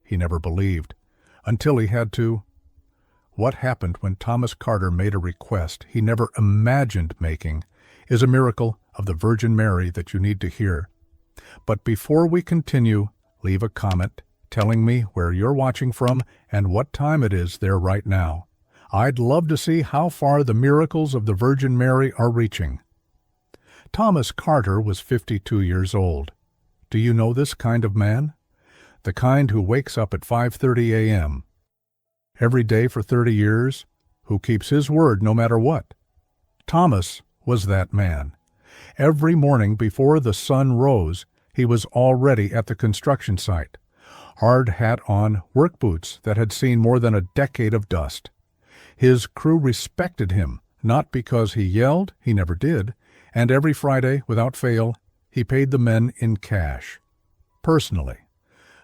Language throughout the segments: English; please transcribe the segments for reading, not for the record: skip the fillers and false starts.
he never believed, until he had to. What happened when Thomas Carter made a request he never imagined making is a miracle of the Virgin Mary that you need to hear. But before we continue, leave a comment telling me where you're watching from and what time it is there right now. I'd love to see how far the miracles of the Virgin Mary are reaching. Thomas Carter was 52 years old. Do you know this kind of man? The kind who wakes up at 5:30 a.m. every day for 30 years, who keeps his word no matter what. Thomas was that man. Every morning before the sun rose, he was already at the construction site. Hard hat on, work boots that had seen more than a decade of dust. His crew respected him, not because he yelled, he never did, and every Friday, without fail, he paid the men in cash. Personally,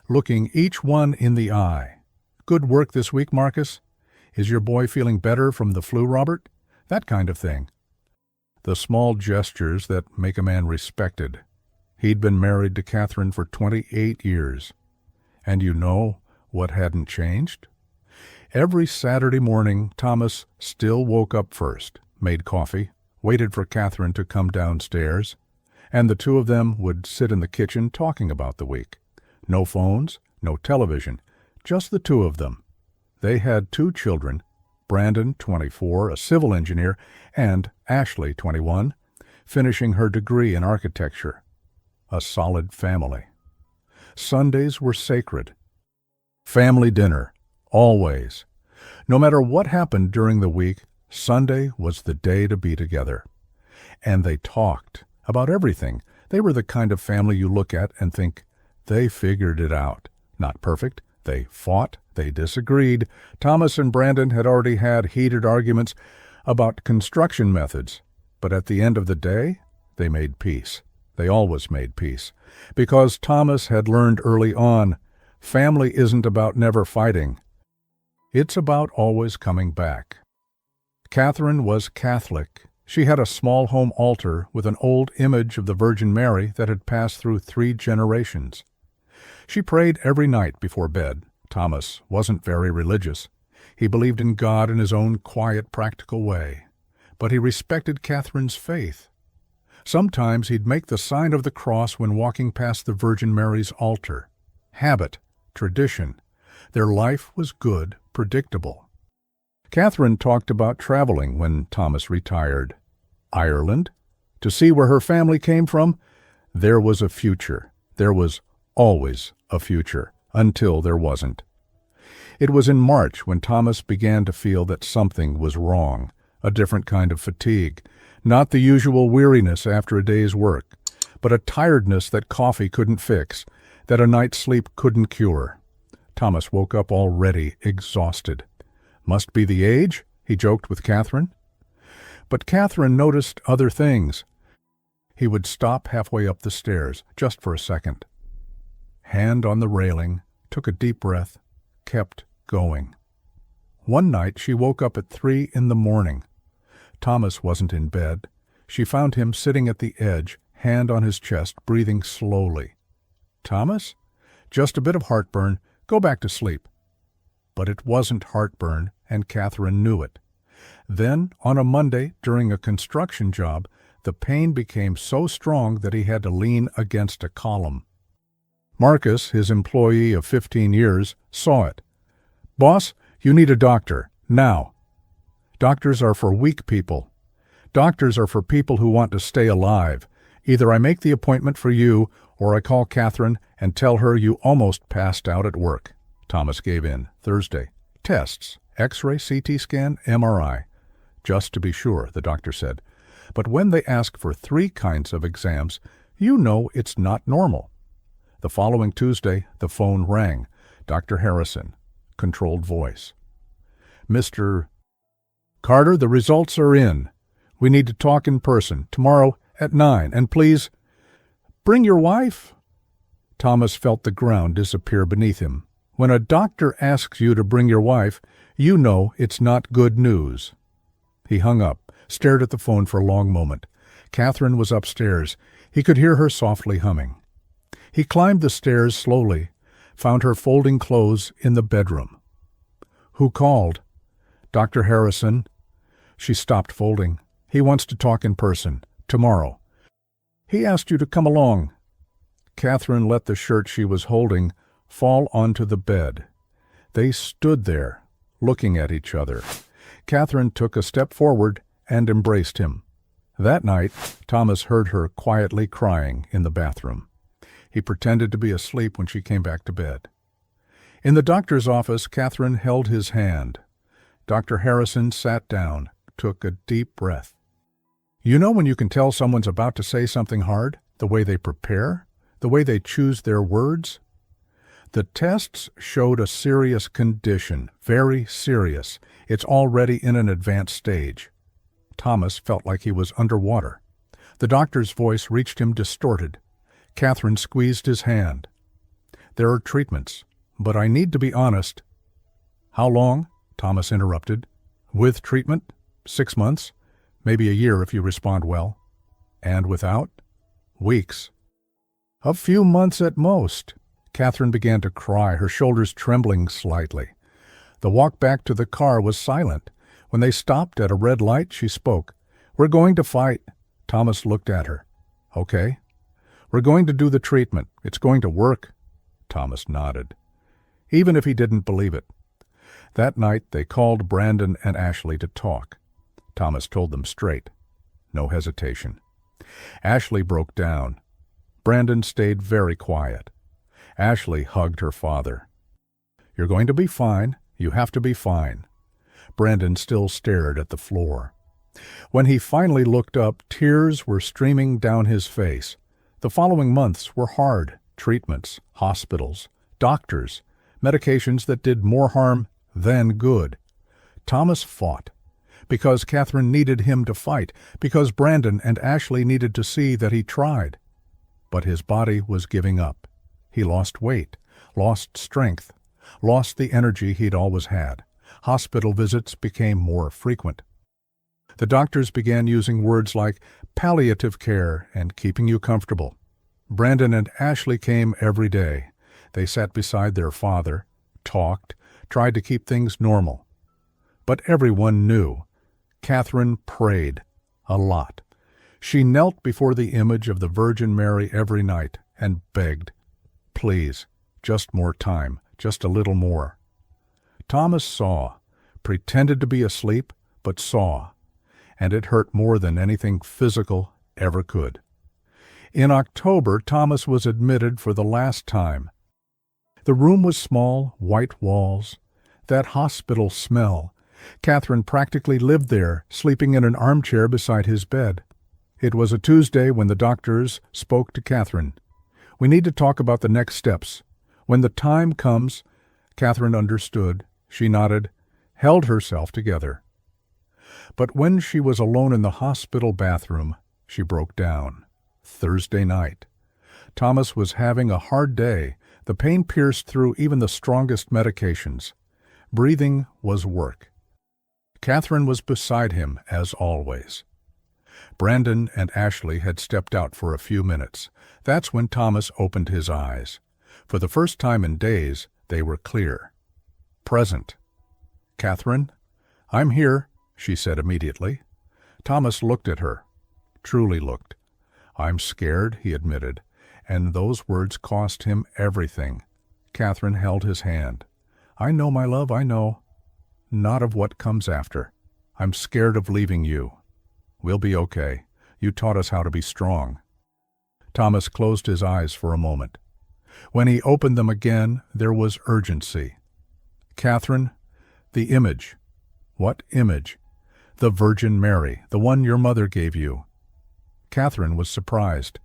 looking each one in the eye. Good work this week, Marcus? Is your boy feeling better from the flu, Robert? That kind of thing. The small gestures that make a man respected. He'd been married to Catherine for 28 years. And you know what hadn't changed? Every Saturday morning, Thomas still woke up first, made coffee, waited for Catherine to come downstairs, and the two of them would sit in the kitchen talking about the week. No phones, no television, just the two of them. They had 2 children, Brandon, 24, a civil engineer, and Ashley, 21, finishing her degree in architecture. A solid family. Sundays were sacred. Family dinner, always. No matter what happened during the week, Sunday was the day to be together. And they talked about everything. They were the kind of family you look at and think, they figured it out. Not perfect. They fought. They disagreed. Thomas and Brandon had already had heated arguments about construction methods. But at the end of the day, they made peace. They always made peace. Because Thomas had learned early on, family isn't about never fighting. It's about always coming back. Catherine was Catholic. She had a small home altar with an old image of the Virgin Mary that had passed through 3 generations. She prayed every night before bed. Thomas wasn't very religious. He believed in God in his own quiet, practical way. But he respected Catherine's faith. Sometimes he'd make the sign of the cross when walking past the Virgin Mary's altar. Habit, tradition. Their life was good, predictable. Catherine talked about traveling when Thomas retired. Ireland? To see where her family came from? There was a future. There was always a future, until there wasn't. It was in March when Thomas began to feel that something was wrong, a different kind of fatigue. Not the usual weariness after a day's work, but a tiredness that coffee couldn't fix, that a night's sleep couldn't cure. Thomas woke up already exhausted. Must be the age, he joked with Catherine. But Catherine noticed other things. He would stop halfway up the stairs, just for a second. Hand on the railing, took a deep breath, kept going. One night she woke up at 3 a.m. Thomas wasn't in bed. She found him sitting at the edge, hand on his chest, breathing slowly. Thomas? Just a bit of heartburn. Go back to sleep. But it wasn't heartburn, and Catherine knew it. Then, on a Monday, during a construction job, the pain became so strong that he had to lean against a column. Marcus, his employee of 15 years, saw it. "Boss, you need a doctor, now." Doctors are for weak people. Doctors are for people who want to stay alive. Either I make the appointment for you, or I call Catherine and tell her you almost passed out at work. Thomas gave in. Thursday. Tests. X-ray, CT scan, MRI. Just to be sure, the doctor said. But when they ask for 3 kinds of exams, you know it's not normal. The following Tuesday, the phone rang. Dr. Harrison. Controlled voice. "Mr. Carter, the results are in. We need to talk in person, tomorrow at 9, and please, bring your wife." Thomas felt the ground disappear beneath him. When a doctor asks you to bring your wife, you know it's not good news. He hung up, stared at the phone for a long moment. Catherine was upstairs. He could hear her softly humming. He climbed the stairs slowly, found her folding clothes in the bedroom. "Who called?" "Dr. Harrison." She stopped folding. "He wants to talk in person. Tomorrow. He asked you to come along." Catherine let the shirt she was holding fall onto the bed. They stood there, looking at each other. Catherine took a step forward and embraced him. That night, Thomas heard her quietly crying in the bathroom. He pretended to be asleep when she came back to bed. In the doctor's office, Catherine held his hand. Dr. Harrison sat down, took a deep breath. "You know when you can tell someone's about to say something hard? The way they prepare? The way they choose their words?" The tests showed a serious condition, very serious. It's already in an advanced stage. Thomas felt like he was underwater. The doctor's voice reached him distorted. Catherine squeezed his hand. "There are treatments, but I need to be honest." "How long?" Thomas interrupted. "With treatment? 6 months. Maybe a year if you respond well." "And without?" "Weeks." "A few months at most." Catherine began to cry, her shoulders trembling slightly. The walk back to the car was silent. When they stopped at a red light, she spoke. "We're going to fight." Thomas looked at her. "Okay." "We're going to do the treatment. It's going to work." Thomas nodded, even if he didn't believe it. That night they called Brandon and Ashley to talk. Thomas told them straight. No hesitation. Ashley broke down. Brandon stayed very quiet. Ashley hugged her father. "You're going to be fine. You have to be fine." Brandon still stared at the floor. When he finally looked up, tears were streaming down his face. The following months were hard. Treatments, hospitals, doctors, medications that did more harm than good. Thomas fought. Because Catherine needed him to fight. Because Brandon and Ashley needed to see that he tried. But his body was giving up. He lost weight, lost strength, lost the energy he'd always had. Hospital visits became more frequent. The doctors began using words like palliative care and keeping you comfortable. Brandon and Ashley came every day. They sat beside their father, talked, tried to keep things normal. But everyone knew. Catherine prayed a lot. She knelt before the image of the Virgin Mary every night and begged, "Please, just more time, just a little more." Thomas saw, pretended to be asleep, but saw, and it hurt more than anything physical ever could. In October, Thomas was admitted for the last time. The room was small, white walls, that hospital smell. Catherine practically lived there, sleeping in an armchair beside his bed. It was a Tuesday when the doctors spoke to Catherine. "We need to talk about the next steps. When the time comes." Catherine understood. She nodded, held herself together. But when she was alone in the hospital bathroom, she broke down. Thursday night. Thomas was having a hard day. The pain pierced through even the strongest medications. Breathing was work. Catherine was beside him, as always. Brandon and Ashley had stepped out for a few minutes. That's when Thomas opened his eyes. For the first time in days, they were clear. Present. "Catherine?" "I'm here," she said immediately. Thomas looked at her. Truly looked. "I'm scared," he admitted, and those words cost him everything. Catherine held his hand. "I know, my love, I know. Not of what comes after. I'm scared of leaving you. We'll be okay. You taught us how to be strong." Thomas closed his eyes for a moment. When he opened them again, there was urgency. "Catherine, the image." "What image?" "The Virgin Mary, the one your mother gave you." Catherine was surprised.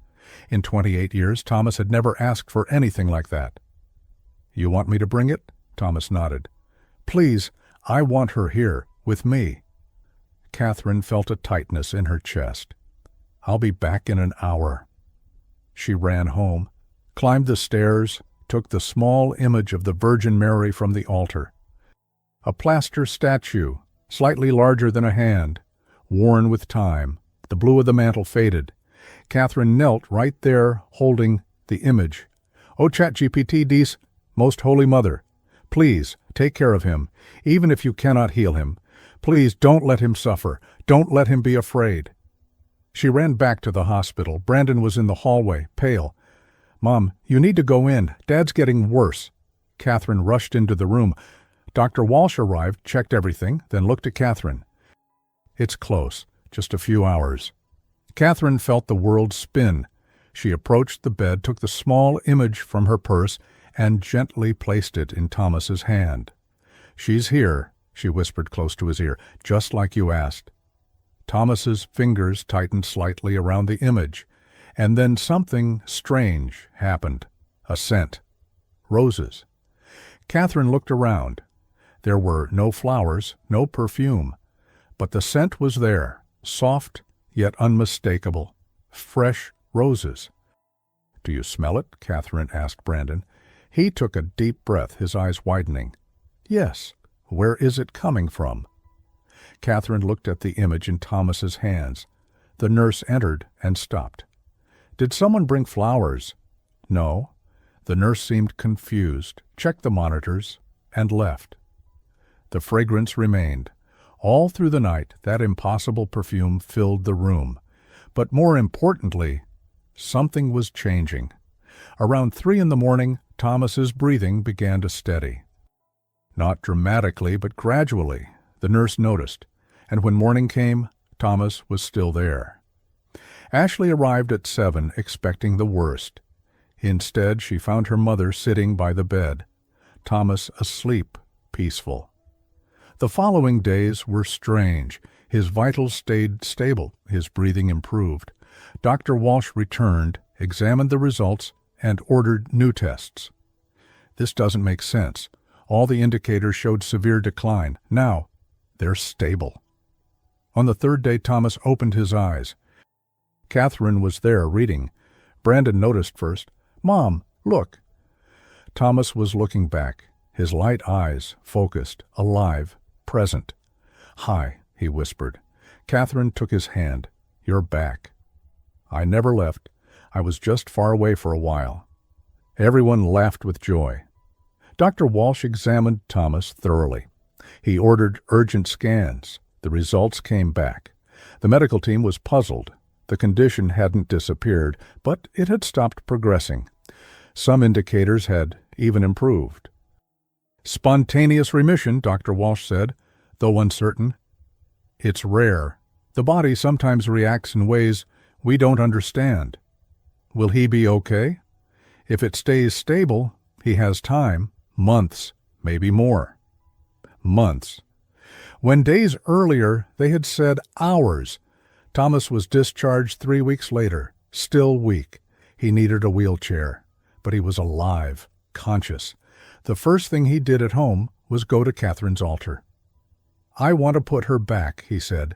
In 28 years, Thomas had never asked for anything like that. "You want me to bring it?" Thomas nodded. "Please, I want her here, with me." Catherine felt a tightness in her chest. "I'll be back in an hour." She ran home, climbed the stairs, took the small image of the Virgin Mary from the altar. A plaster statue, slightly larger than a hand, worn with time. The blue of the mantle faded. Catherine knelt right there, holding the image. "Oh, ChatGPT, dies." Most Holy Mother, please take care of him, even if you cannot heal him. Please don't let him suffer. Don't let him be afraid." She ran back to the hospital. Brandon was in the hallway, pale. "Mom, you need to go in. Dad's getting worse." Catherine rushed into the room. Dr. Walsh arrived, checked everything, then looked at Catherine. "It's close. Just a few hours." Catherine felt the world spin. She approached the bed, took the small image from her purse, and gently placed it in Thomas's hand. "She's here," she whispered close to his ear, "just like you asked." Thomas's fingers tightened slightly around the image, and then something strange happened. A scent. Roses. Catherine looked around. There were no flowers, no perfume, but the scent was there, soft yet unmistakable. Fresh roses. "Do you smell it?" Catherine asked Brandon. He took a deep breath, his eyes widening. "Yes. Where is it coming from?" Catherine looked at the image in Thomas's hands. The nurse entered and stopped. "Did someone bring flowers?" "No." The nurse seemed confused, checked the monitors, and left. The fragrance remained. All through the night, that impossible perfume filled the room. But more importantly, something was changing. Around 3 in the morning, Thomas's breathing began to steady. Not dramatically, but gradually, the nurse noticed, and when morning came, Thomas was still there. Ashley arrived at 7, expecting the worst. Instead, she found her mother sitting by the bed, Thomas asleep, peaceful. The following days were strange. His vitals stayed stable, his breathing improved. Dr. Walsh returned, examined the results, and ordered new tests. "This doesn't make sense. All the indicators showed severe decline. Now, they're stable." On the 3rd day, Thomas opened his eyes. Catherine was there, reading. Brandon noticed first. "Mom, look." Thomas was looking back, his light eyes focused, alive, present. "Hi," he whispered. Catherine took his hand. "You're back." "I never left. I was just far away for a while." Everyone laughed with joy. Dr. Walsh examined Thomas thoroughly. He ordered urgent scans. The results came back. The medical team was puzzled. The condition hadn't disappeared, but it had stopped progressing. Some indicators had even improved. "Spontaneous remission," Dr. Walsh said, though uncertain. "It's rare. The body sometimes reacts in ways we don't understand." "Will he be okay?" "If it stays stable, he has time, months, maybe more." Months. When days earlier they had said hours. Thomas was discharged 3 weeks later, still weak. He needed a wheelchair, but he was alive, conscious. The first thing he did at home was go to Catherine's altar. "I want to put her back," he said.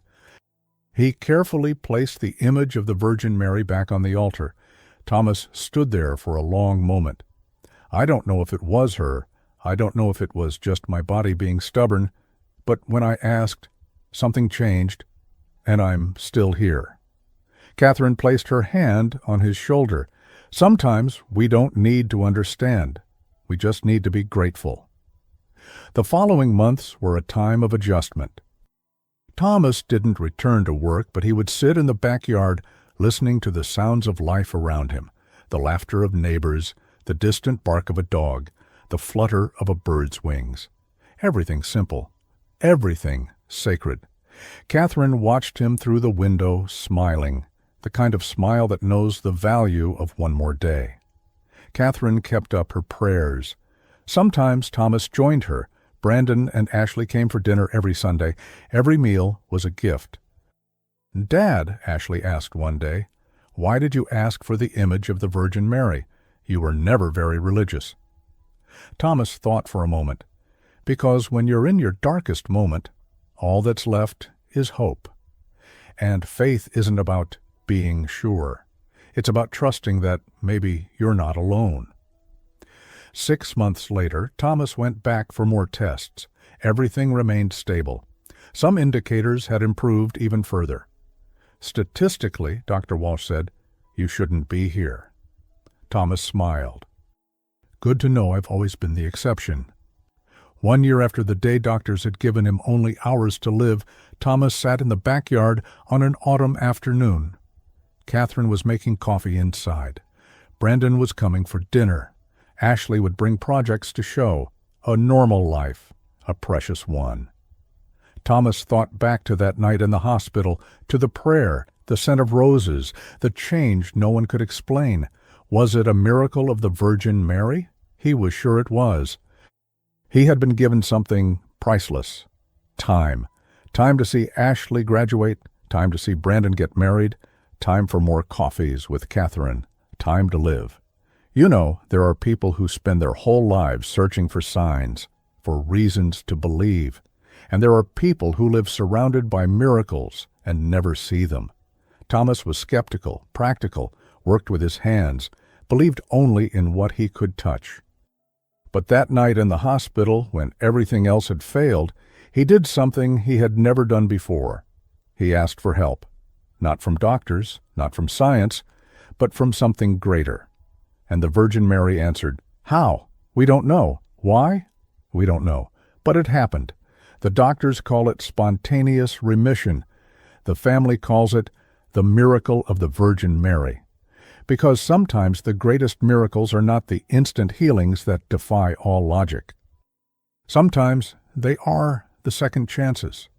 He carefully placed the image of the Virgin Mary back on the altar. Thomas stood there for a long moment. "I don't know if it was her. I don't know if it was just my body being stubborn, but when I asked, something changed, and I'm still here." Catherine placed her hand on his shoulder. Sometimes we don't need to understand. We just need to be grateful. The following months were a time of adjustment. Thomas didn't return to work, but he would sit in the backyard listening to the sounds of life around him, the laughter of neighbors, the distant bark of a dog, the flutter of a bird's wings. Everything simple, everything sacred. Catherine watched him through the window, smiling, the kind of smile that knows the value of one more day. Catherine kept up her prayers. Sometimes Thomas joined her. Brandon and Ashley came for dinner every Sunday. Every meal was a gift. "Dad," Ashley asked one day, "why did you ask for the image of the Virgin Mary? You were never very religious." Thomas thought for a moment. "Because when you're in your darkest moment, all that's left is hope. And faith isn't about being sure. It's about trusting that maybe you're not alone." 6 months later, Thomas went back for more tests. Everything remained stable. Some indicators had improved even further. "Statistically," Dr. Walsh said, "you shouldn't be here." Thomas smiled. Good to know I've always been the exception. 1 year after the day doctors had given him only hours to live, Thomas sat in the backyard on an autumn afternoon. Catherine was making coffee inside. Brandon was coming for dinner. Ashley would bring projects to show. A normal life, a precious one. Thomas thought back to that night in the hospital, to the prayer, the scent of roses, the change no one could explain. Was it a miracle of the Virgin Mary? He was sure it was. He had been given something priceless. Time. Time to see Ashley graduate, time to see Brandon get married, time for more coffees with Catherine, time to live. You know, there are people who spend their whole lives searching for signs, for reasons to believe. And there are people who live surrounded by miracles and never see them. Thomas was skeptical, practical, worked with his hands, believed only in what he could touch. But that night in the hospital, when everything else had failed, he did something he had never done before. He asked for help. Not from doctors, not from science, but from something greater. And the Virgin Mary answered, "How? We don't know. Why? We don't know. But it happened. The doctors call it spontaneous remission. The family calls it the miracle of the Virgin Mary. Because sometimes the greatest miracles are not the instant healings that defy all logic. Sometimes they are the second chances,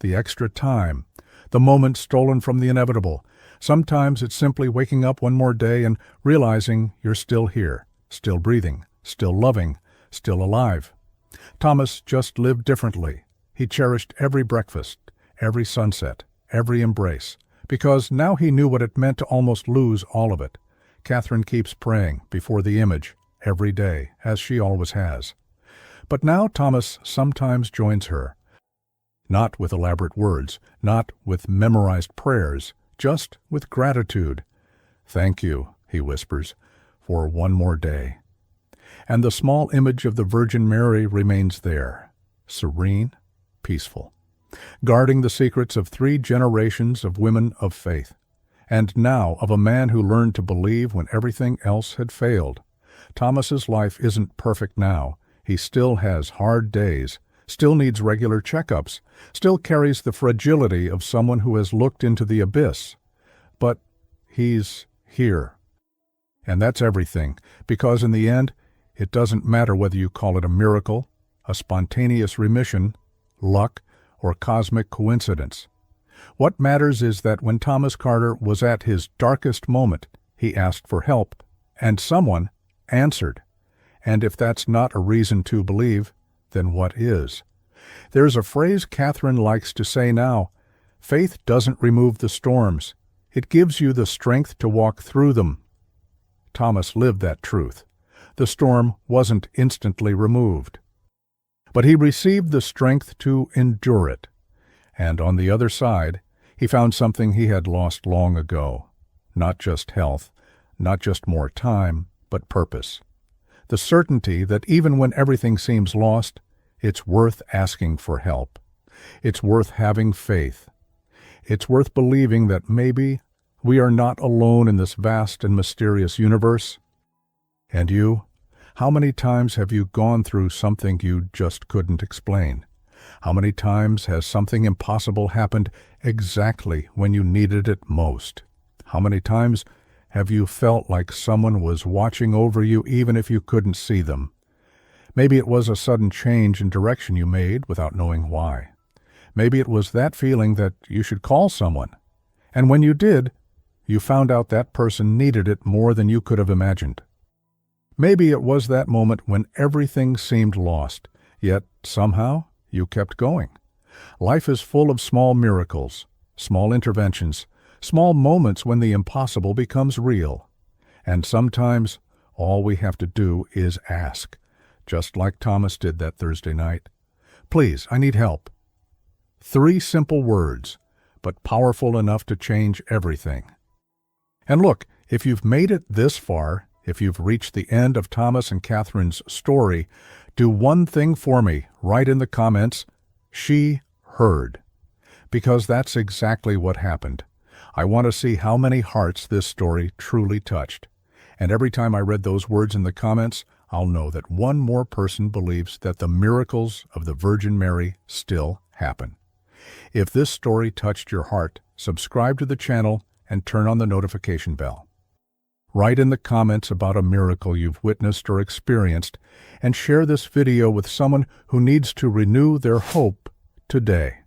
the extra time, the moment stolen from the inevitable. Sometimes it's simply waking up one more day and realizing you're still here, still breathing, still loving, still alive. Thomas just lived differently. He cherished every breakfast, every sunset, every embrace, because now he knew what it meant to almost lose all of it. Catherine keeps praying before the image every day, as she always has. But now Thomas sometimes joins her. Not with elaborate words, not with memorized prayers, just with gratitude. "Thank you," he whispers, "for one more day." And the small image of the Virgin Mary remains there, serene, peaceful, guarding the secrets of 3 generations of women of faith, and now of a man who learned to believe when everything else had failed. Thomas's life isn't perfect now. He still has hard days, still needs regular checkups, still carries the fragility of someone who has looked into the abyss. But he's here. And that's everything, because in the end, it doesn't matter whether you call it a miracle, a spontaneous remission, luck, or cosmic coincidence. What matters is that when Thomas Carter was at his darkest moment, he asked for help, and someone answered. And if that's not a reason to believe, then what is? There's a phrase Catherine likes to say now: faith doesn't remove the storms. It gives you the strength to walk through them. Thomas lived that truth. The storm wasn't instantly removed. But he received the strength to endure it. And on the other side, he found something he had lost long ago. Not just health, not just more time, but purpose. The certainty that even when everything seems lost, it's worth asking for help. It's worth having faith. It's worth believing that maybe we are not alone in this vast and mysterious universe. And you? How many times have you gone through something you just couldn't explain? How many times has something impossible happened exactly when you needed it most? How many times have you felt like someone was watching over you even if you couldn't see them? Maybe it was a sudden change in direction you made without knowing why. Maybe it was that feeling that you should call someone. And when you did, you found out that person needed it more than you could have imagined. Maybe it was that moment when everything seemed lost, yet somehow you kept going. Life is full of small miracles, small interventions, small moments when the impossible becomes real. And sometimes all we have to do is ask, just like Thomas did that Thursday night. "Please, I need help." 3 simple words, but powerful enough to change everything. And look, if you've made it this far, if you've reached the end of Thomas and Catherine's story, do one thing for me, write in the comments, "She heard." Because that's exactly what happened. I want to see how many hearts this story truly touched. And every time I read those words in the comments, I'll know that one more person believes that the miracles of the Virgin Mary still happen. If this story touched your heart, subscribe to the channel and turn on the notification bell. Write in the comments about a miracle you've witnessed or experienced, and share this video with someone who needs to renew their hope today.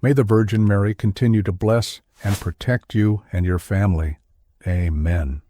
May the Virgin Mary continue to bless and protect you and your family. Amen.